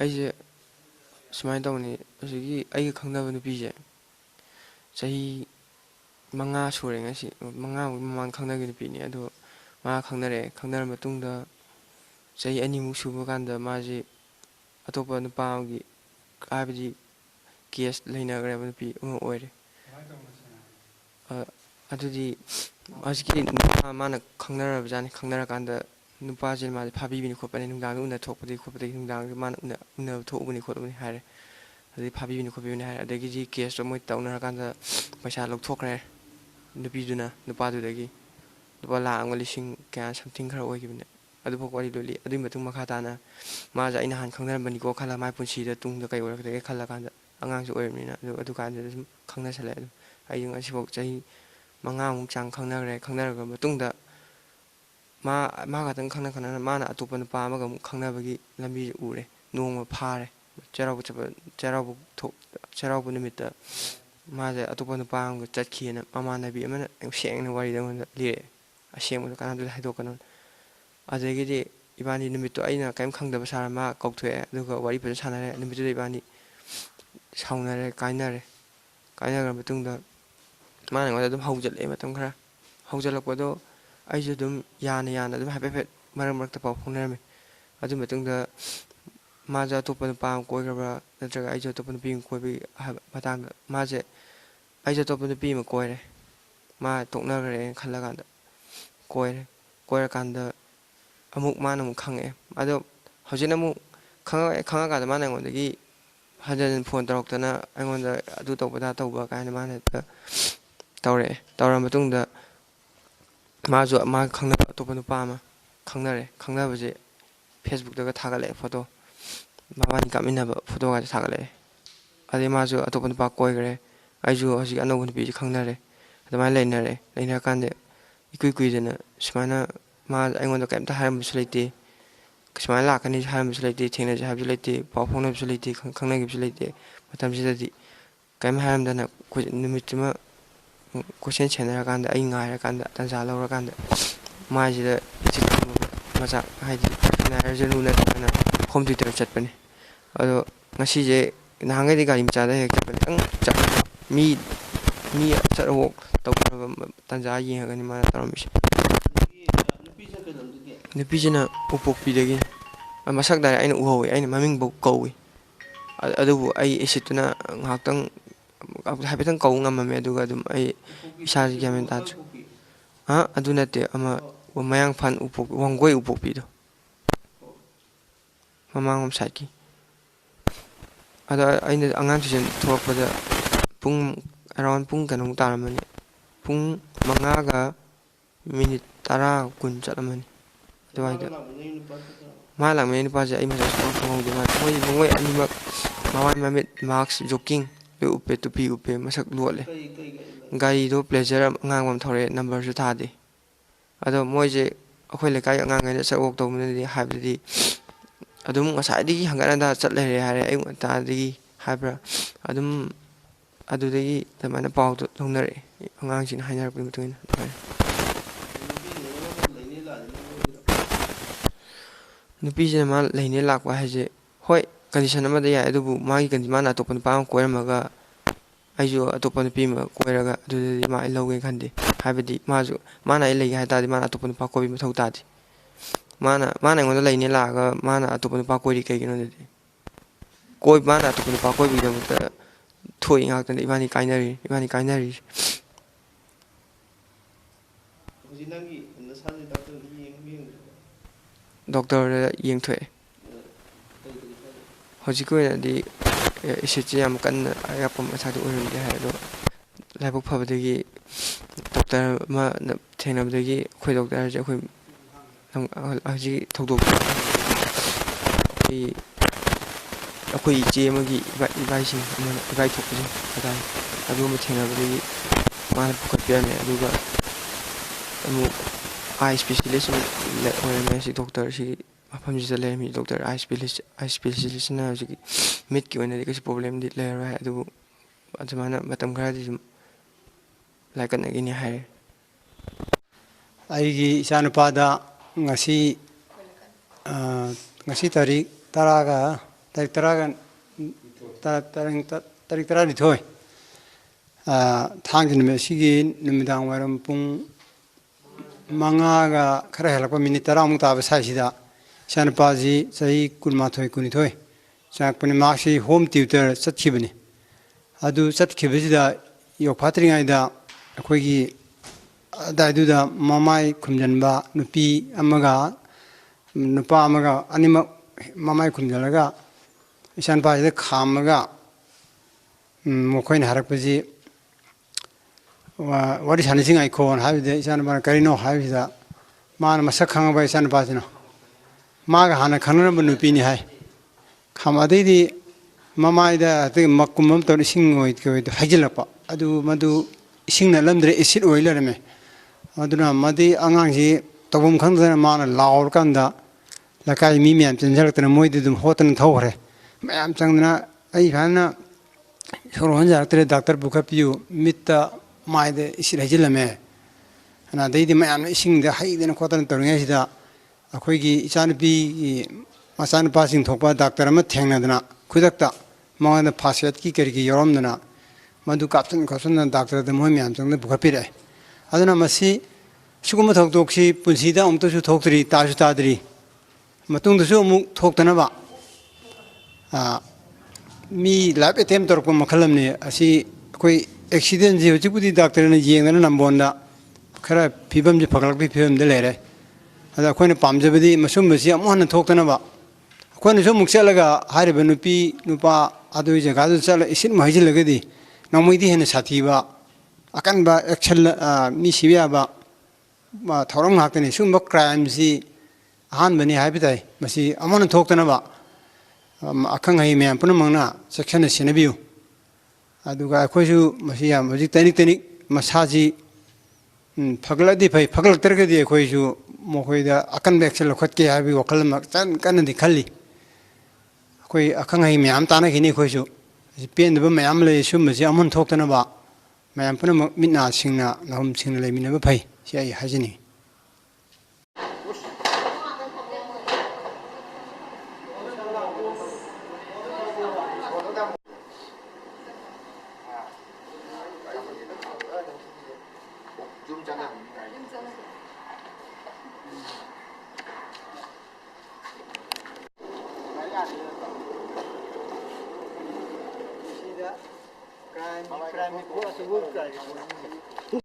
ꯑꯩꯁꯦ ꯁꯨꯃꯥꯏꯅ ꯇꯧꯅꯤ ꯍꯧꯖꯤꯛꯀꯤ ꯑꯩꯒ ꯈꯪꯅꯕ ꯅꯨꯄꯤꯁꯦ ꯆꯍꯤ 5 ꯁꯨꯔꯦ ꯉꯁꯤ 5ꯃꯨꯛ ꯃꯃꯥꯡ ꯈꯪꯅꯈꯤꯕ ꯅꯨꯄꯤꯅꯤ ꯑꯗꯣ ꯃꯥ ꯈꯪꯅꯔꯛꯑꯦ ꯈꯪꯅꯔ ꯃꯇꯨꯡꯗ ꯆꯍꯤ 2ꯃꯨꯛ ꯁꯨꯕ ꯀꯥꯟꯗ ꯃꯥꯁꯤ ꯑꯇꯣꯞꯄ ꯅꯨꯄꯥ ꯑꯃꯒꯤ ꯍꯥꯏꯕꯗꯤ ꯀꯦꯁ ꯂꯩꯅꯈ꯭ꯔꯕ ꯅꯨꯄꯤ ꯑꯃ ꯑꯣꯏꯔꯦ ꯑꯗꯨꯗꯤ ꯍꯧꯖꯤꯛꯀꯤ ꯅꯨꯄꯥ ꯃꯥꯅ ꯈꯪꯅꯔꯕꯖꯥꯠꯅꯤ ꯈꯪꯅꯔꯀꯥꯟꯗ ꯅꯨꯄꯥꯁꯦ ꯃꯥꯁꯦ ꯐꯥꯕꯤꯕꯅꯤ ꯈꯣꯠꯄꯅꯤ ꯅꯨꯡꯗꯥꯡꯗ ꯎꯅ ꯊꯣꯛꯄꯗꯒꯤ ꯈꯣꯠꯄꯗꯒꯤ ꯅꯨꯡꯗꯥꯡꯗ ꯃꯥꯅ ꯎꯅꯕ ꯊꯣꯛꯎꯕꯅꯤ ꯈꯣꯠꯂꯨꯕꯅꯤ ꯍꯥꯏꯔꯦ ꯑꯗꯩ ꯐꯥꯕꯤꯕꯅꯤ ꯈꯣꯠꯄꯤꯕꯅꯤ ꯍꯥꯏꯔꯦ ꯑꯗꯒꯤꯗꯤ ꯀꯦꯁꯇꯣ ꯃꯣꯏ ꯇꯧꯅꯔꯀꯥꯟꯗ ꯄꯩꯁా ꯂꯧꯊꯣꯛꯈ꯭ꯔꯦ ꯅꯨꯄꯤꯗꯨꯅ ꯅꯨꯄꯥꯗꯨꯗꯒꯤ ꯂꯨꯄꯥ 1,00,000 ꯀꯌꯥ ꯁꯝꯊꯤꯡ ꯈꯔ ꯑꯣꯏꯈꯤꯕꯅꯦ ꯑꯗꯨꯐꯥꯎ ꯋꯥꯔꯤ ꯂꯣꯜꯂꯤ ꯑꯗꯨꯒꯤ ꯃꯇꯨꯡ ꯃꯈꯥ ꯇꯥꯅ ꯃꯥꯁꯦ ꯑꯩꯅ ꯍꯥꯟꯅ ꯈꯪꯅꯔꯝꯕꯅꯤꯀꯣ ꯈꯜꯂ ꯃꯥꯏ ꯄꯨꯟꯁꯤꯗ ꯇꯨꯡꯗ ꯀꯩ ꯑꯣꯏꯔꯛꯀꯗꯒꯦ ꯈꯜꯂ ꯀꯥꯟꯗ ꯑꯉꯥꯡꯁꯨ ꯑꯣꯏꯔꯕꯅꯤꯅ ꯑꯗꯨ ꯀꯥꯟꯗꯨꯗ ꯁꯨꯝ ꯈꯪꯅꯁꯜꯂꯛꯑꯦ ꯑꯗꯨꯝ ꯑꯩ ꯉꯁꯤꯐꯥꯎ ꯆꯍꯤ 5ꯃꯨꯛ ꯆꯥꯡ ꯈꯪꯅꯈ꯭ꯔꯦ ꯈꯪꯅꯔꯕ ꯃꯇꯨꯡꯗ ꯃꯥ ꯈꯛꯇꯪ ꯈꯪꯅ ꯃꯥꯅ ꯑꯇꯣꯞꯄ ꯅꯨꯄꯥ ꯑꯃꯒ ꯑꯃꯨꯛ ꯈꯪꯅꯕꯒꯤ ꯂꯝꯕꯤꯁꯦ ꯎꯔꯦ ꯅꯣꯡꯃ ꯐꯥꯔꯦ ꯆꯩꯔꯥꯎꯕ ꯅꯨꯃꯤꯠꯇ ꯃꯥꯁꯦ ꯑꯇꯣꯞꯄ ꯅꯨꯄꯥ ꯑꯃꯒ ꯆꯠꯈꯤꯑꯅ ꯃꯃꯥꯟꯅꯕꯤ ꯑꯃꯅ ꯌꯥꯝ ꯁꯦꯡꯅ ꯋꯥꯔꯤꯗ ꯑꯩꯉꯣꯟꯗ ꯂꯤꯔꯛꯑꯦ ꯑꯁꯦꯡꯕꯗꯣ ꯀꯅꯥꯗꯨꯗ ꯍꯥꯏꯗꯣꯛꯀꯅꯨ ꯑꯗꯒꯤꯗꯤ ꯏꯕꯥꯅꯤ ꯅꯨꯃꯤꯠꯇꯣ ꯑꯩꯅ ꯀꯔꯤꯝ ꯈꯪꯗꯕ ꯁꯥꯔ ꯃꯥ ꯀꯧꯊꯣꯛꯑꯦ ꯑꯗꯨꯒ ꯋꯥꯔꯤ ꯐꯖꯅ ꯁꯥꯟꯅꯔꯦ ꯅꯨꯃꯤꯠꯇꯨꯗ ꯏꯕꯥꯅꯤ ꯁꯥꯎꯅꯔꯦ ꯀꯥꯏꯅꯈ꯭ꯔ ꯃꯇꯨꯡꯗ ꯃꯥꯅ ꯑꯩꯉꯣꯟꯗ ꯑꯗꯨꯝ ꯍꯧꯖꯤꯜꯂꯛꯑꯦ ꯃꯇꯝ ꯈꯔ ꯍꯧꯖꯤꯜꯂꯛꯄꯗꯣ ꯑꯩꯁꯨ ꯑꯗꯨꯝ ꯌꯥꯅ ꯑꯗꯨꯝ ꯍꯥꯏꯐꯦꯠ ꯃꯔꯛ ꯃꯔꯛꯇ ꯄꯥꯎ ꯐꯥꯎꯅꯔꯝꯃꯤ ꯑꯗꯨ ꯃꯇꯨꯡꯗ ꯃꯥꯁꯦ ꯑꯇꯣꯞꯄ ꯅꯨꯄꯥ ꯑꯃ ꯀꯣꯏꯈ꯭ꯔꯕ꯭ꯔꯥ ꯅꯠꯇ꯭ꯔꯒ ꯑꯩꯁꯨ ꯑꯇꯣꯞꯄ ꯅꯨꯄꯤ ꯑꯃ ꯀꯣꯏꯕꯒꯤ ꯍꯥꯏꯕ ꯃꯇꯥꯡꯗ ꯃꯥꯁꯦ ꯑꯩꯁꯨ ꯑꯇꯣꯞꯄ ꯅꯨꯄꯤ ꯑꯃ ꯀꯣꯏꯔꯦ ꯃꯥ ꯇꯣꯛꯅꯈ꯭ꯔꯦꯅ ꯈꯜꯂꯀꯥꯟꯗ ꯀꯣꯏꯔꯀꯥꯟꯗ ꯑꯃꯨꯛ ꯃꯥꯅ ꯑꯃꯨꯛ ꯈꯪꯉꯛꯑꯦ ꯑꯗꯣ ꯍꯧꯖꯤꯛꯅ ꯑꯃꯨꯛ ꯈꯪꯉꯀꯥꯟꯗ ꯃꯥꯅ ꯑꯩꯉꯣꯟꯗꯒꯤ ꯍꯟꯖꯤꯟ ꯍꯟꯖꯤꯟ ꯐꯣꯟ ꯇꯧꯔꯛꯇꯅ ꯑꯩꯉꯣꯟꯗ ꯑꯗꯨ ꯇꯧꯕ ꯇꯧꯕ ꯀꯥꯏꯅ ꯃꯥꯅ ꯍꯦꯛꯇ ꯇꯧꯔꯛꯑꯦ ꯇꯧꯔ ꯃꯇꯨꯡꯗ ꯃꯥꯁꯨ ꯃꯥꯒ ꯈꯪꯅꯕ ꯑꯇꯣꯞꯄ ꯅꯨꯄꯥ ꯑꯃ ꯈꯪꯅꯕꯁꯦ ꯐꯦꯁꯕꯨꯛꯇꯒ ꯊꯥꯒꯠꯂꯛꯑꯦ ꯐꯣꯇꯣ ꯃꯕꯥꯅꯤ ꯀꯥꯞꯃꯤꯟꯅꯕ ꯐꯣꯇꯣꯒꯁꯦ ꯊꯥꯒꯠꯂꯛꯑꯦ ꯑꯗꯩ ꯃꯥꯁꯨ ꯑꯇꯣꯞꯄ ꯅꯨꯄꯥ ꯀꯣꯏꯈ꯭ꯔꯦ ꯑꯩꯁꯨ ꯍꯧꯖꯤꯛ ꯑꯅꯧꯕ ꯅꯨꯄꯤꯁꯤ ꯈꯪꯅꯔꯦ ꯑꯗꯨꯃꯥꯏꯅ ꯂꯩꯅꯔꯀꯥꯟꯗ ꯏꯀꯨꯏ ꯀꯨꯏꯗꯅ ꯁꯨꯃꯥꯏꯅ ꯃꯥ ꯑꯩꯉꯣꯟꯗ ꯀꯩꯝꯇ ꯍꯥꯏꯔꯝꯕꯁꯨ ꯂꯩꯇꯦ ꯁꯨꯃꯥꯏꯅ ꯂꯥꯛꯀꯅꯤ ꯍꯥꯏꯔꯝꯕꯁꯨ ꯂꯩꯇꯦ ꯊꯦꯡꯅꯁꯦ ꯍꯥꯏꯕꯁꯨ ꯂꯩꯇꯦ ꯄꯥꯎ ꯐꯥꯎꯅꯕꯁꯨ ꯂꯩꯇꯦ ꯈꯪꯅꯈꯤꯕꯁꯨ ꯂꯩꯇꯦ ꯃꯇꯝꯁꯤꯗꯗꯤ ꯀꯔꯤꯝ ꯍꯥꯏꯔꯝꯗꯅ ꯅꯨꯃꯤꯠꯇꯨꯃ ꯀꯣꯏꯁꯦꯟ ꯁꯦꯟꯅꯔꯀꯥꯟꯗ ꯑꯩ ꯉꯥꯏꯔꯀꯥꯟꯗ ꯇꯟꯖꯥ ꯂꯧꯔꯀꯥꯟꯗ ꯃꯥꯏꯁꯤꯗ ꯃꯆꯥꯛ ꯍꯥꯏꯗꯤ ꯅꯥꯏꯔꯖꯔꯨ ꯅꯠꯇ꯭ꯔꯒꯅ ꯍꯣꯝ ꯊꯤꯌꯦꯇꯔ ꯆꯠꯄꯅꯦ ꯑꯗꯣ ꯉꯁꯤꯁꯦ ꯅꯍꯥꯟꯈꯩꯗꯤ ꯒꯥꯔꯤ ꯃꯆꯥꯗ ꯍꯦꯛ ꯆꯠꯄꯅꯦ ꯈꯤꯇꯪ ꯃꯤ ꯆꯠꯑꯋꯣꯛ ꯇꯧꯅꯕ ꯇꯟꯖꯥ ꯌꯦꯡꯉꯒꯅꯤ ꯃꯥꯅ ꯇꯧꯔꯝꯃꯤꯁꯦ ꯅꯨꯄꯤꯁꯤꯅ ꯎꯄꯣꯛꯄꯤꯗꯒꯤ ꯃꯁꯛ ꯗꯥꯏꯔꯦꯛ ꯑꯩꯅ ꯎꯍꯧꯋꯤ ꯑꯩꯅ ꯃꯃꯤꯡꯐꯥꯎ ꯀꯧꯏ ꯑꯗꯨꯕꯨ ꯑꯩ ꯑꯦꯁꯤꯠꯇꯨꯅ ꯉꯥꯏꯍꯥꯛꯇꯪ ꯍꯥꯏꯐꯦꯠꯇꯪ ꯀꯧꯕ ꯉꯝꯃꯝꯃꯦ ꯑꯗꯨꯒ ꯑꯗꯨꯝ ꯑꯩ ꯏꯁꯥꯁꯤ ꯒ꯭ꯌꯥꯟ ꯃꯦꯟ ꯇꯥꯗ꯭ꯔꯦ ꯑꯗꯨ ꯅꯠꯇꯦ ꯑꯃ ꯃꯌꯥꯡꯐꯥꯟ ꯋꯥꯡꯒꯣꯏ ꯎꯄꯣꯛꯄꯤꯗꯣ ꯃꯃꯥꯡꯂꯣꯝ ꯁꯥꯏꯠꯀꯤ ꯑꯗꯣ ꯑꯩꯅ ꯑꯉꯥꯡ ꯇꯨꯏꯁꯟ ꯊꯣꯛꯂꯛꯄꯗ ꯑꯦꯔꯥꯎꯟ ꯄꯨꯡ ꯀꯩꯅꯣꯃꯨꯛ ꯇꯥꯔꯝꯃꯅꯤ ꯄꯨꯡ 5ꯒ ꯃꯤꯅꯤꯠ 10 20 ꯆꯠꯂꯝꯃꯅꯤ ꯑꯗꯨꯋꯥꯏꯗ ꯃꯥ ꯂꯥꯛꯃꯤꯟꯅꯩ ꯅꯨꯄꯥꯁꯦ ꯑꯩ ꯃꯁꯛ ꯁꯨꯡꯈꯪ ꯈꯪꯍꯧꯗꯦ ꯃꯣꯏ ꯑꯅꯤꯃꯛ ꯃꯃꯥꯏ ꯃꯃꯤꯠ ꯃꯥꯛꯁ ꯖꯣꯀꯤꯡ ꯎꯞꯄꯦ ꯇꯨꯄꯤ ꯎꯞꯄꯦ ꯃꯁꯛ ꯂꯣꯠꯂꯦ ꯒꯥꯔꯤꯗꯣ ꯄ꯭ꯂꯦꯖꯔ ꯑꯉꯥꯡꯕ ꯑꯃ ꯊꯧꯔꯛꯑꯦ ꯅꯝꯕꯔꯁꯨ ꯊꯥꯗꯦ ꯑꯗꯣ ꯃꯣꯏꯁꯦ ꯑꯩꯈꯣꯏ ꯂꯩꯀꯥꯏ ꯑꯉꯥꯡꯈꯩꯅ ꯆꯠ ꯋꯣꯛ ꯇꯧꯕꯅꯗꯤ ꯍꯥꯏꯕꯗꯤ ꯑꯗꯨꯝ ꯉꯁꯥꯏꯗꯒꯤ ꯍꯪꯒꯠ ꯍꯟꯗꯥ ꯆꯠ ꯂꯩꯔꯦ ꯍꯥꯏꯔꯦ ꯑꯌꯨꯛ ꯉꯟꯇꯥꯗꯒꯤ ꯍꯥꯏꯕ꯭ꯔꯥ ꯑꯗꯨꯝ ꯑꯗꯨꯗꯒꯤ ꯑꯗꯨꯃꯥꯏꯅ ꯄꯥꯎꯗꯣ ꯂꯧꯅꯔꯛꯑꯦ ꯑꯉꯥꯡꯁꯤꯡꯅ ꯍꯥꯏꯅꯔꯛꯄꯒꯤ ꯃꯇꯨꯡ ꯏꯟꯅ ꯑꯗꯨꯃꯥꯏꯅ ꯅꯨꯄꯤꯁꯤꯅ ꯃꯥ ꯂꯩꯅꯦ ꯂꯥꯛꯄ ꯍꯥꯏꯁꯦ ꯍꯣꯏ ꯀꯟꯗꯤꯁꯟ ꯑꯃꯗ ꯌꯥꯏ ꯑꯗꯨꯕꯨ ꯃꯥꯅ ꯑꯇꯣꯞꯄ ꯅꯨꯄꯥ ꯑꯃ ꯀꯣꯏꯔꯝꯃꯒ ꯑꯩꯁꯨ ꯑꯇꯣꯞꯄ ꯅꯨꯄꯤ ꯑꯃ ꯀꯣꯏꯔꯒ ꯑꯗꯨꯗꯗꯤ ꯃꯥ ꯑꯩ ꯂꯧꯒꯦ ꯈꯟꯗꯦ ꯍꯥꯏꯕꯗꯤ ꯃꯥꯅ ꯑꯩ ꯂꯩꯒꯦ ꯍꯥꯏ ꯇꯥꯔꯗꯤ ꯃꯥꯅ ꯑꯇꯣꯞꯄ ꯅꯨꯄꯥ ꯀꯣꯏꯕ ꯃꯊꯧ ꯇꯥꯗꯦ ꯃꯥꯅ ꯑꯩꯉꯣꯟꯗ ꯂꯩꯅꯦ ꯂꯥꯛꯑꯒ ꯃꯥꯅ ꯑꯇꯣꯞꯄ ꯅꯨꯄꯥ ꯀꯣꯏꯔꯤ ꯀꯩꯒꯤꯅꯣ ꯑꯗꯨꯗꯤ ꯃꯥꯅ ꯑꯇꯣꯞꯄ ꯅꯨꯄꯥ ꯀꯣꯏꯕꯒꯤꯗꯃꯛꯇ ꯊꯣꯛꯏ ꯉꯥꯛꯇꯅꯤ ꯏꯕꯥꯅꯤ ꯀꯥꯏꯅꯔꯤꯁꯤ ꯗꯣꯛꯇꯔꯗ ꯌꯦꯡꯊꯣꯛꯑꯦ ꯍꯧꯖꯤꯛꯀꯤ ꯑꯣꯏꯅꯗꯤ ꯑꯦꯁꯤꯠꯁꯦ ꯌꯥꯝ ꯀꯟꯅ ꯑꯌꯥꯛꯄ ꯃꯆꯥꯛꯇꯤ ꯑꯣꯏꯔꯝꯗꯦ ꯍꯥꯏ ꯑꯗꯣ ꯂꯥꯏꯕꯛ ꯐꯕꯗꯒꯤ ꯗꯣꯛꯇꯔ ꯑꯃꯅ ꯊꯦꯡꯅꯕꯗꯒꯤ ꯑꯩꯈꯣꯏ ꯗꯣꯛꯇꯔꯁꯦ ꯍꯧꯖꯤꯛ ꯊꯧꯗꯣꯛ ꯑꯩꯈꯣꯏ ꯏꯆꯦ ꯑꯃꯒꯤ ꯏꯕꯥꯏ ꯊꯣꯛꯄꯁꯤꯡ ꯍꯥꯏꯇꯥꯔꯦ ꯑꯗꯨꯒꯨꯝꯕ ꯊꯦꯡꯅꯕꯗꯒꯤ ꯃꯥꯅ ꯄꯨꯈꯠꯄꯤꯔꯝꯃꯦ ꯑꯗꯨꯒ ꯑꯃꯨꯛ ꯑꯥꯏ ꯏꯁꯄꯦꯁꯤꯌꯦꯂꯤꯁ ꯑꯣꯏꯔꯝꯃꯦ ꯁꯤ ꯗꯣꯛꯇꯔꯁꯤ ꯃꯐꯝꯁꯤꯗ ꯂꯩꯔꯝꯃꯤ ꯗꯣꯛꯇꯔ ꯑꯥꯏ ꯏꯁꯄꯦꯁꯤꯌꯦꯂꯤꯁꯁꯤꯅ ꯍꯧꯖꯤꯛꯀꯤ ꯃꯤꯠꯀꯤ ꯑꯣꯏꯅꯗꯤ ꯀꯩꯁꯨ ꯄ꯭ꯔꯣꯕ꯭ꯂꯦꯝꯗꯤ ꯂꯩꯔꯔꯣꯏ ꯍꯥꯏ ꯑꯗꯨꯕꯨ ꯑꯗꯨꯃꯥꯏꯅ ꯃꯇꯝ ꯈꯔꯗꯤ ꯁꯨꯝ ꯂꯥꯏꯀꯠꯅꯈꯤꯅꯤ ꯍꯥꯏꯔꯦ ꯑꯩꯒꯤ ꯏꯆꯥꯅꯨꯄꯥꯗ ngasi ngasi tarik taraga tarik tara ni thoi thang jin me sigi numidang waram pung manga ga khara helakpa minute tara mu ta ba sai sida san paji sai kunma thoi kuni thoi sak pani maksi home tutor satkhibani adu satkibisida yok phatri ngai da akhoi gi daidu da mamai khumjanba nupi amaga nupa amaga anima mamai khumjalaga isan pa de khamaga mokhoin harakpaji wari sanising ai khon habide isan ba karino habida man masak khanga ba isan pa jina maga hana khanana nupi ni hai khamade di mamai da te makumam to sing oi ko hajilapa adu madu isingna lamdre acid oil rame aduna madi angang tobum khangdana mana laur kanda lakai mi miam chenjaltana moidi dum hotan thawre mayam changna ai phana soron jartre doctor bukapiu mitta maide isirajilame ana deidi mayam isingda haidena khotan tornge sida akhoi gi ichanpi masan passing thokpa doctor ma thengnadana khudakta mangana phasiat ki kergi yoromdana madu kapsun khosuna doctor de moi miam changna bukapire aduna masi suguma thokdoksi punsida umtosu thoktri tasu tadri matungdasu amuk thoktanaba mi lab attempt torko makhalamne asi koi accident ji hojipudi doctor na yengana nambonda khara phibam ji phagalak phibam de lere ada koina pamjabadi masum masi amhana thoktanaba koina so mukselaga hariba nupi nupa adu jaga du chala isin mahijil lagadi namoidi hena sathiba akan ba action mi sibya ba ma thorong hakani sumba crime si han bani habitai masi amon thoktana ba akhang hai me apuna mangna section sinabiu aduga khoju masi ya maji tani masaji phagladi phai phaglak tergadi khoju mokhoida akan ba action lokhat ke habi wakal ma chan kan di khalli khoi akhang hai me am tana gini khoju pen ba me am le sum masi amon thoktana ba mayam puna mitna singna nahum singna le mina ba phai si ai hajini crime report